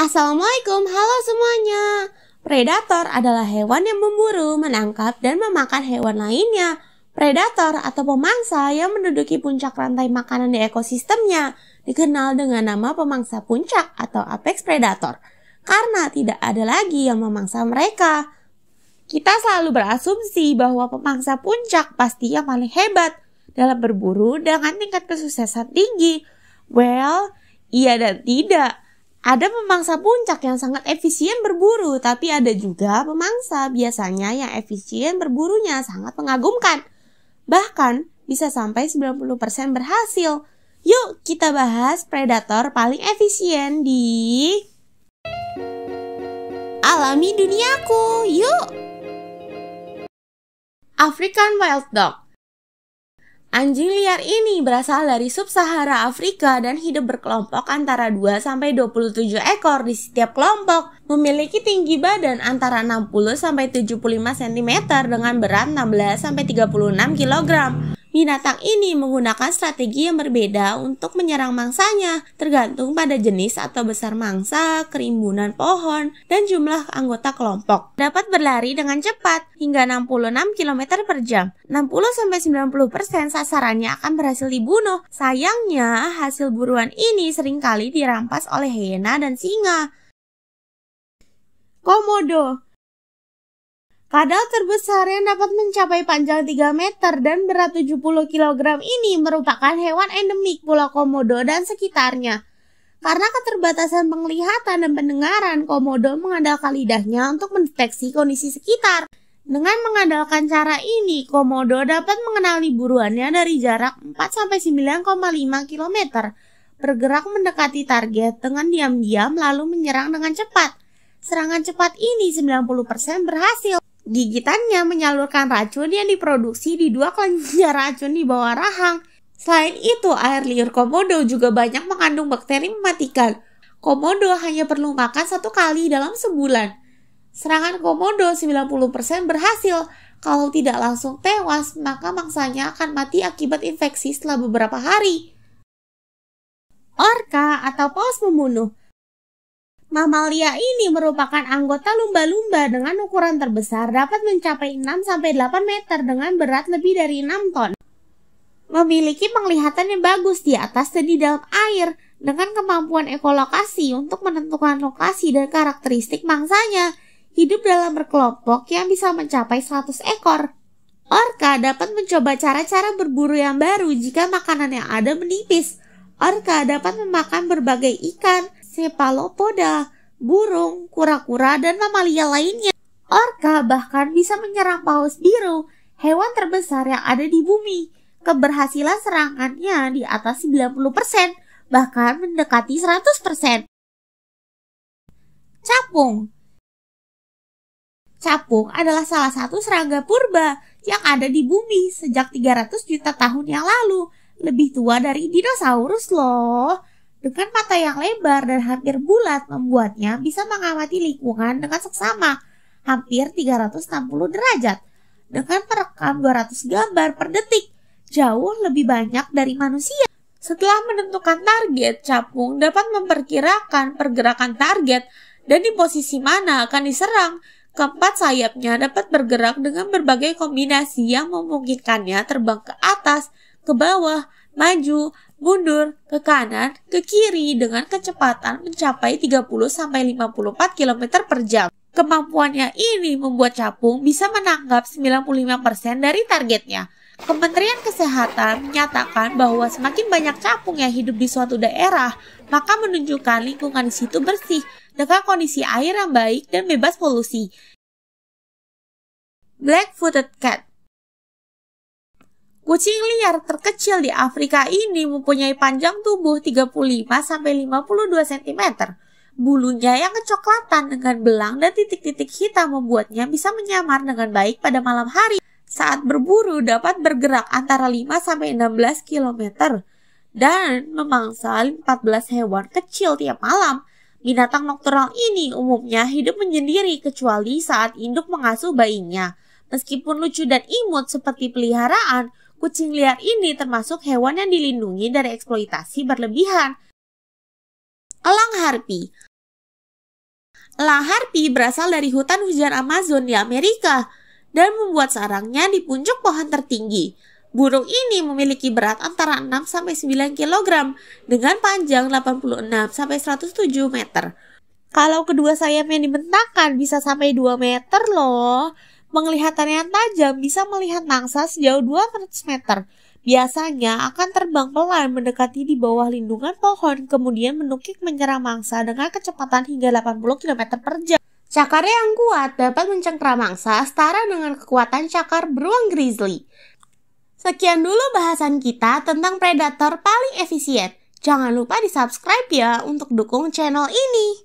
Assalamualaikum, halo semuanya. Predator adalah hewan yang memburu, menangkap, dan memakan hewan lainnya. Predator atau pemangsa yang menduduki puncak rantai makanan di ekosistemnya dikenal dengan nama pemangsa puncak atau apex predator, karena tidak ada lagi yang memangsa mereka. Kita selalu berasumsi bahwa pemangsa puncak pasti yang paling hebat dalam berburu dengan tingkat kesuksesan tinggi. Well, iya dan tidak. Ada pemangsa puncak yang sangat efisien berburu, tapi ada juga pemangsa biasanya yang efisien berburunya sangat mengagumkan. Bahkan bisa sampai 90% berhasil. Yuk kita bahas predator paling efisien di Alami Duniaku. Yuk! African Wild Dog. Anjing liar ini berasal dari sub-Sahara Afrika dan hidup berkelompok antara 2-27 ekor di setiap kelompok. Memiliki tinggi badan antara 60-75 cm dengan berat 16-36 kg. Binatang ini menggunakan strategi yang berbeda untuk menyerang mangsanya, tergantung pada jenis atau besar mangsa, kerimbunan pohon, dan jumlah anggota kelompok. Dapat berlari dengan cepat hingga 66 km per jam. 60-90% sasarannya akan berhasil dibunuh. Sayangnya, hasil buruan ini seringkali dirampas oleh hyena dan singa. Komodo. Kadal terbesar yang dapat mencapai panjang 3 meter dan berat 70 kg ini merupakan hewan endemik Pulau Komodo dan sekitarnya. Karena keterbatasan penglihatan dan pendengaran, Komodo mengandalkan lidahnya untuk mendeteksi kondisi sekitar. Dengan mengandalkan cara ini, Komodo dapat mengenali buruannya dari jarak 4-9,5 km. Bergerak mendekati target dengan diam-diam lalu menyerang dengan cepat. Serangan cepat ini 90% berhasil. Gigitannya menyalurkan racun yang diproduksi di 2 kelenjar racun di bawah rahang. Selain itu, air liur Komodo juga banyak mengandung bakteri mematikan. Komodo hanya perlu makan 1 kali dalam sebulan. Serangan Komodo 90% berhasil. Kalau tidak langsung tewas, maka mangsanya akan mati akibat infeksi setelah beberapa hari. Orca atau paus pembunuh. Mamalia ini merupakan anggota lumba-lumba dengan ukuran terbesar, dapat mencapai 6-8 meter dengan berat lebih dari 6 ton. Memiliki penglihatan yang bagus di atas dan di dalam air, dengan kemampuan ekolokasi untuk menentukan lokasi dan karakteristik mangsanya. Hidup dalam berkelompok yang bisa mencapai 100 ekor. Orca dapat mencoba cara-cara berburu yang baru jika makanan yang ada menipis. Orca dapat memakan berbagai ikan, cephalopoda, burung, kura-kura, dan mamalia lainnya. Orca bahkan bisa menyerang paus biru, hewan terbesar yang ada di bumi. Keberhasilan serangannya di atas 90%, bahkan mendekati 100%. Capung. Capung adalah salah satu serangga purba yang ada di bumi sejak 300 juta tahun yang lalu. Lebih tua dari dinosaurus loh. Dengan mata yang lebar dan hampir bulat membuatnya bisa mengamati lingkungan dengan seksama, hampir 360 derajat. Dengan merekam 200 gambar per detik, jauh lebih banyak dari manusia. Setelah menentukan target, capung dapat memperkirakan pergerakan target dan di posisi mana akan diserang. Keempat sayapnya dapat bergerak dengan berbagai kombinasi yang memungkinkannya terbang ke atas, ke bawah, maju, mundur, ke kanan, ke kiri dengan kecepatan mencapai 30-54 km per jam. Kemampuannya ini membuat capung bisa menangkap 95% dari targetnya. Kementerian Kesehatan menyatakan bahwa semakin banyak capung yang hidup di suatu daerah, maka menunjukkan lingkungan di situ bersih dengan kondisi air yang baik dan bebas polusi. Black-footed cat. Kucing liar terkecil di Afrika ini mempunyai panjang tubuh 35-52 cm. Bulunya yang kecoklatan dengan belang dan titik-titik hitam membuatnya bisa menyamar dengan baik pada malam hari. Saat berburu dapat bergerak antara 5-16 km dan memangsa 14 hewan kecil tiap malam. Binatang nokturnal ini umumnya hidup menyendiri kecuali saat induk mengasuh bayinya. Meskipun lucu dan imut seperti peliharaan, kucing liar ini termasuk hewan yang dilindungi dari eksploitasi berlebihan. Elang harpi. Elang harpi berasal dari hutan hujan Amazon di Amerika dan membuat sarangnya di puncak pohon tertinggi. Burung ini memiliki berat antara 6-9 kg dengan panjang 86-107 meter. Kalau kedua sayapnya dibentangkan bisa sampai 2 meter loh. Penglihatan yang tajam bisa melihat mangsa sejauh 200 meter. Biasanya akan terbang pelan mendekati di bawah lindungan pohon, kemudian menukik menyerang mangsa dengan kecepatan hingga 80 km per jam. Cakar yang kuat dapat mencengkeram mangsa setara dengan kekuatan cakar beruang grizzly. Sekian dulu bahasan kita tentang predator paling efisien. Jangan lupa di subscribe ya untuk dukung channel ini.